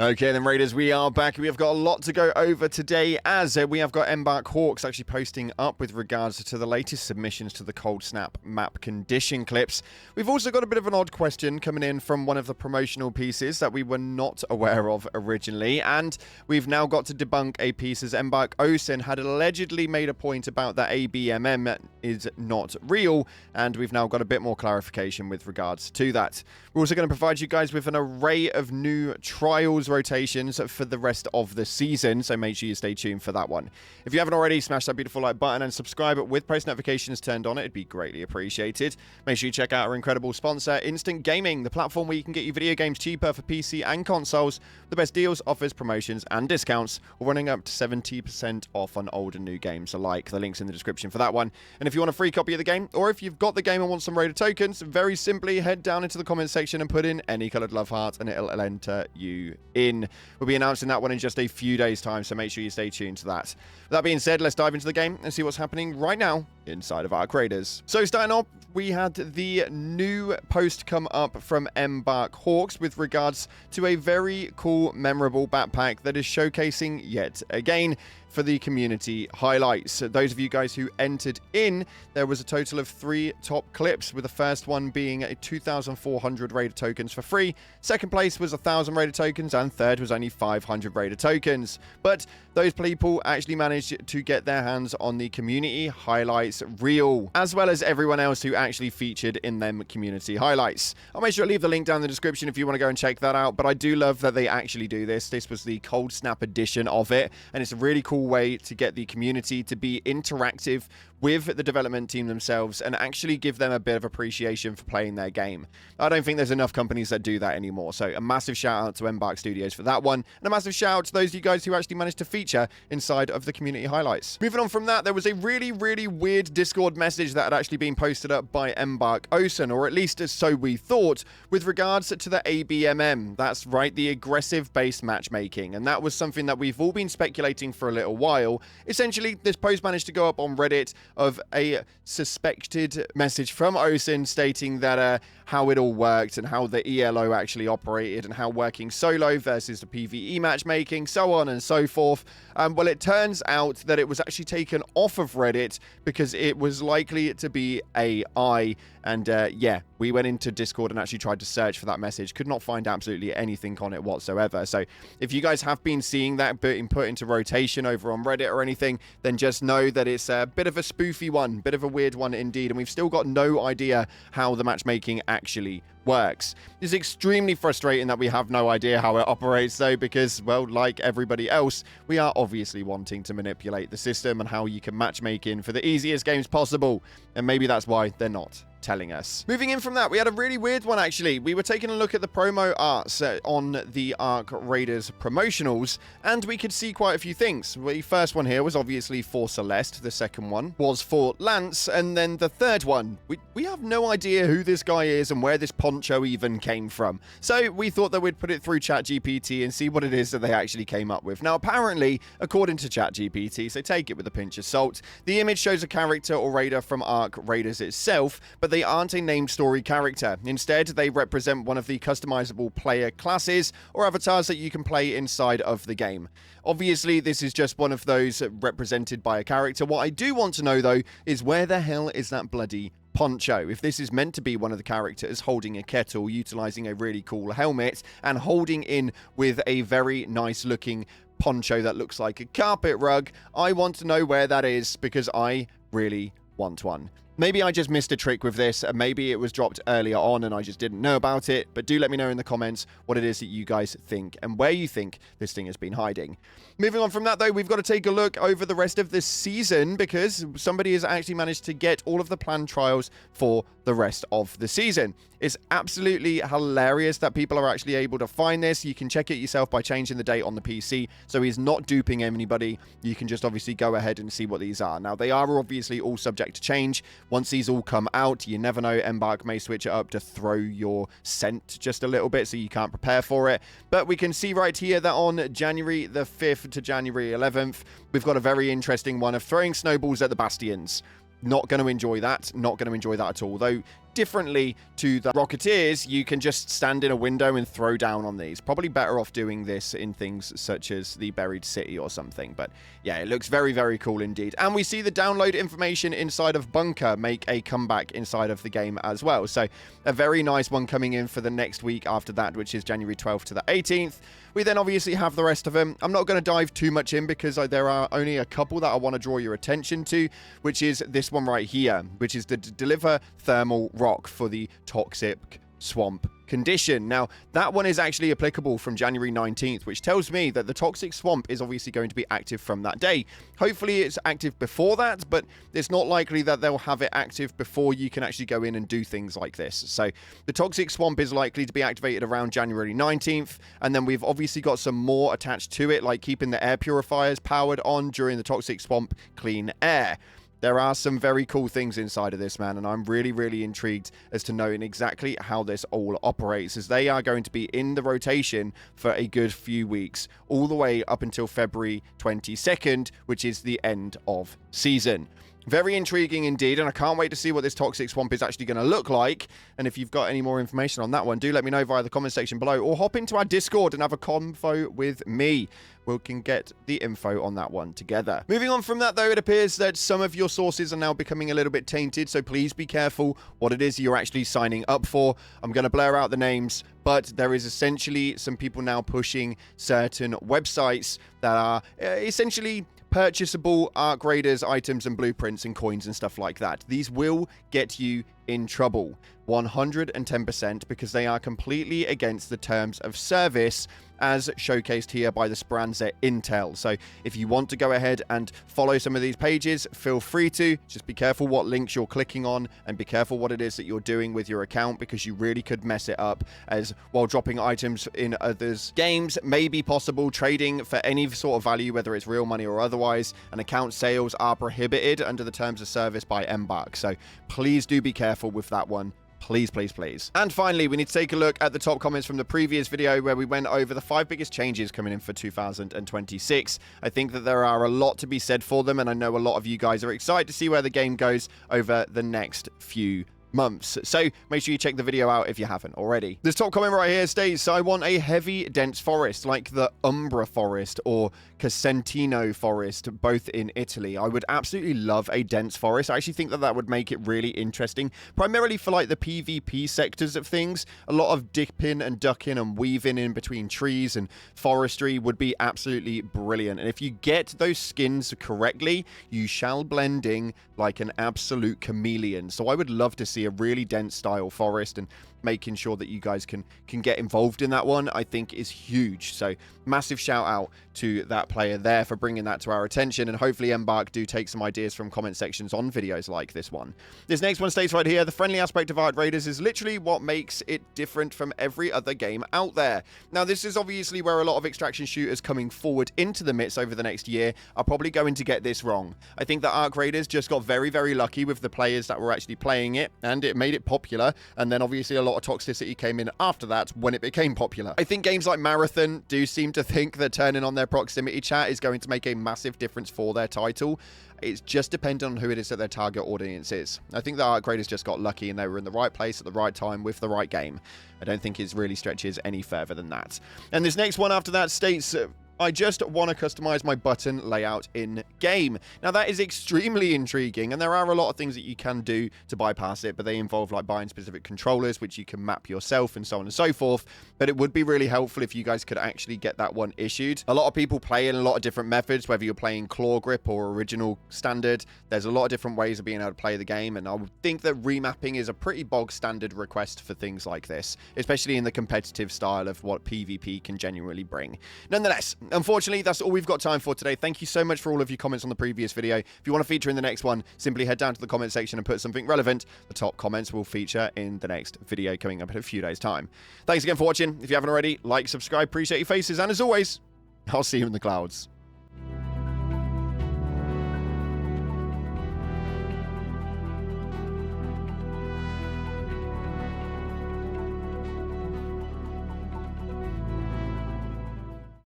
Okay then, Raiders, we are back. We have got a lot to go over today, as we have got Embark Hawks actually posting up with regards to the latest submissions to the Cold Snap map condition clips. We've also got a bit of an odd question coming in from one of the promotional pieces that we were not aware of originally, and we've now got to debunk a piece as Embark Osen had allegedly made a point about that ABMM is not real, and we've now got a bit more clarification with regards to that. We're also going to provide you guys with an array of new trials rotations for the rest of the season, so make sure you stay tuned for that one. If you haven't already, smash that beautiful like button and subscribe with post notifications turned on. It'd be greatly appreciated. Make sure you check out our incredible sponsor, Instant Gaming, the platform where you can get your video games cheaper for PC and consoles. The best deals, offers, promotions, and discounts, all running up to 70% off on old and new games alike. The link's in the description for that one. And if you want a free copy of the game, or if you've got the game and want some Raider tokens, very simply head down into the comment section and put in any coloured love heart, and it'll enter you in. We'll be announcing that one in just a few days' time, so make sure you stay tuned to that. With that being said, let's dive into the game and see what's happening right now inside of Arc Raiders. So starting off, we had the new post come up from Embark Hawks with regards to a very cool, memorable backpack that is showcasing yet again for the community highlights. So those of you guys who entered in, there was a total of 3 top clips, with the first one being a 2,400 Raider tokens for free. Second place was 1,000 Raider tokens, and third was only 500 Raider tokens. But those people actually managed to get their hands on the community highlights reel, as well as everyone else who actually featured in them community highlights. I'll make sure to leave the link down in the description if you want to go and check that out, but I do love that they actually do this. This was the Cold Snap edition of it, and it's a really cool way to get the community to be interactive with the development team themselves and actually give them a bit of appreciation for playing their game. I don't think there's enough companies that do that anymore, so a massive shout out to Embark Studios for that one, and a massive shout out to those of you guys who actually managed to feature inside of the community highlights. Moving on from that, there was a really weird Discord message that had actually been posted up by Embark Osen, or at least so we thought, with regards to the ABMM. That's right, the aggressive based matchmaking, and that was something that we've all been speculating for a little while. Essentially, this post managed to go up on Reddit of a suspected message from Osen stating that how it all worked and how the ELO actually operated and how working solo versus the PvE matchmaking, so on and so forth. Well, it turns out that it was actually taken off of Reddit because it was likely to be AI. And yeah, we went into Discord and actually tried to search for that message. Could not find absolutely anything on it whatsoever. So if you guys have been seeing that being put into rotation over on Reddit or anything, then just know that it's a bit of a spoofy one, bit of a weird one indeed. And we've still got no idea how the matchmaking actually works. It's extremely frustrating that we have no idea how it operates though, because, well, like everybody else, we are obviously wanting to manipulate the system and how you can matchmake in for the easiest games possible. And maybe that's why they're not telling us. Moving in from that, we had a really weird one actually. We were taking a look at the promo arts on the Arc Raiders promotionals, and we could see quite a few things. The first one here was obviously for Celeste, the second one was for Lance, and then the third one, we have no idea who this guy is and where this poncho even came from. So we thought that we'd put it through ChatGPT and see what it is that they actually came up with. Now apparently, according to ChatGPT, so take it with a pinch of salt, the image shows a character or raider from Arc Raiders itself, but they aren't a named story character. Instead, they represent one of the customizable player classes or avatars that you can play inside of the game. Obviously, this is just one of those represented by a character. What I do want to know, though, is where the hell is that bloody poncho? If this is meant to be one of the characters holding a kettle, utilizing a really cool helmet, and holding in with a very nice looking poncho that looks like a carpet rug, I want to know where that is, because I really want one. Maybe I just missed a trick with this, and maybe it was dropped earlier on and I just didn't know about it, but do let me know in the comments what it is that you guys think and where you think this thing has been hiding. Moving on from that though, we've got to take a look over the rest of this season, because somebody has actually managed to get all of the planned trials for the rest of the season. It's absolutely hilarious that people are actually able to find this. You can check it yourself by changing the date on the PC, so he's not duping anybody. You can just obviously go ahead and see what these are. Now, they are obviously all subject to change. Once these all come out, you never know, Embark may switch it up to throw your scent just a little bit so you can't prepare for it. But we can see right here that on January the 5th to January 11th, we've got a very interesting one of throwing snowballs at the bastions. Not going to enjoy that. Not going to enjoy that at all. Though, differently to the Rocketeers, you can just stand in a window and throw down on these. Probably better off doing this in things such as the Buried City or something. But yeah, it looks very, very cool indeed. And we see the download information inside of Bunker make a comeback inside of the game as well. So a very nice one coming in for the next week after that, which is January 12th to the 18th. We then obviously have the rest of them. I'm not going to dive too much in because there are only a couple that I want to draw your attention to, which is this one right here, which is the Deliver Thermal Rock for the Toxic Swamp condition. Now, that one is actually applicable from January 19th, which tells me that the Toxic Swamp is obviously going to be active from that day. Hopefully, it's active before that, but it's not likely that they'll have it active before you can actually go in and do things like this. So, the Toxic Swamp is likely to be activated around January 19th, and then we've obviously got some more attached to it, like keeping the air purifiers powered on during the Toxic Swamp clean air. There are some very cool things inside of this, man, and I'm really, really intrigued as to knowing exactly how this all operates, as they are going to be in the rotation for a good few weeks, all the way up until February 22nd, which is the end of season. Very intriguing indeed, and I can't wait to see what this Toxic Swamp is actually going to look like. And if you've got any more information on that one, do let me know via the comment section below, or hop into our Discord and have a convo with me. We can get the info on that one together. Moving on from that, though, it appears that some of your sources are now becoming a little bit tainted, so please be careful what it is you're actually signing up for. I'm going to blur out the names, but there is essentially some people now pushing certain websites that are essentially purchasable Arc Raiders items and blueprints and coins and stuff like that. These will get you in trouble 110% because they are completely against the terms of service as showcased here by the Speranza Intel. So if you want to go ahead and follow some of these pages, feel free to. Just be careful what links you're clicking on and be careful what it is that you're doing with your account, because you really could mess it up, as while dropping items in others' games may be possible, trading for any sort of value, whether it's real money or otherwise, and account sales are prohibited under the terms of service by Embark. So please do be careful with that one. Please, please, please. And finally, we need to take a look at the top comments from the previous video where we went over the 5 biggest changes coming in for 2026. I think that there are a lot to be said for them, and I know a lot of you guys are excited to see where the game goes over the next few months. So make sure you check the video out if you haven't already. This top comment right here states, I want a heavy dense forest like the Umbra forest or Casentino forest, both in Italy. I would absolutely love a dense forest. I actually think that that would make it really interesting, primarily for like the PvP sectors of things. A lot of dipping and ducking and weaving in between trees and forestry would be absolutely brilliant. And if you get those skins correctly, you shall blend in like an absolute chameleon. So I would love to see a really dense style forest, and making sure that you guys can get involved in that one, I think, is huge. So massive shout out to that player there for bringing that to our attention, and hopefully Embark do take some ideas from comment sections on videos like this one. This next one states right here, the friendly aspect of Arc Raiders is literally what makes it different from every other game out there. Now, this is obviously where a lot of extraction shooters coming forward into the midst over the next year are probably going to get this wrong. I think that Arc Raiders just got very, very lucky with the players that were actually playing it, and it made it popular, and then obviously a lot of toxicity came in after that when it became popular. I think games like Marathon do seem to think that turning on their proximity chat is going to make a massive difference for their title. It's just dependent on who it is that their target audience is. I think the Arc Raiders just got lucky and they were in the right place at the right time with the right game. I don't think it really stretches any further than that. And this next one after that states, I just want to customize my button layout in game. Now, that is extremely intriguing, and there are a lot of things that you can do to bypass it, but they involve like buying specific controllers, which you can map yourself and so on and so forth. But it would be really helpful if you guys could actually get that one issued. A lot of people play in a lot of different methods, whether you're playing claw grip or original standard. There's a lot of different ways of being able to play the game, and I would think that remapping is a pretty bog standard request for things like this, especially in the competitive style of what PvP can genuinely bring. Nonetheless, unfortunately, that's all we've got time for today. Thank you so much for all of your comments on the previous video. If you want to feature in the next one, simply head down to the comment section and put something relevant. The top comments will feature in the next video coming up in a few days' time. Thanks again for watching. If you haven't already, like, subscribe, appreciate your faces, and as always, I'll see you in the clouds.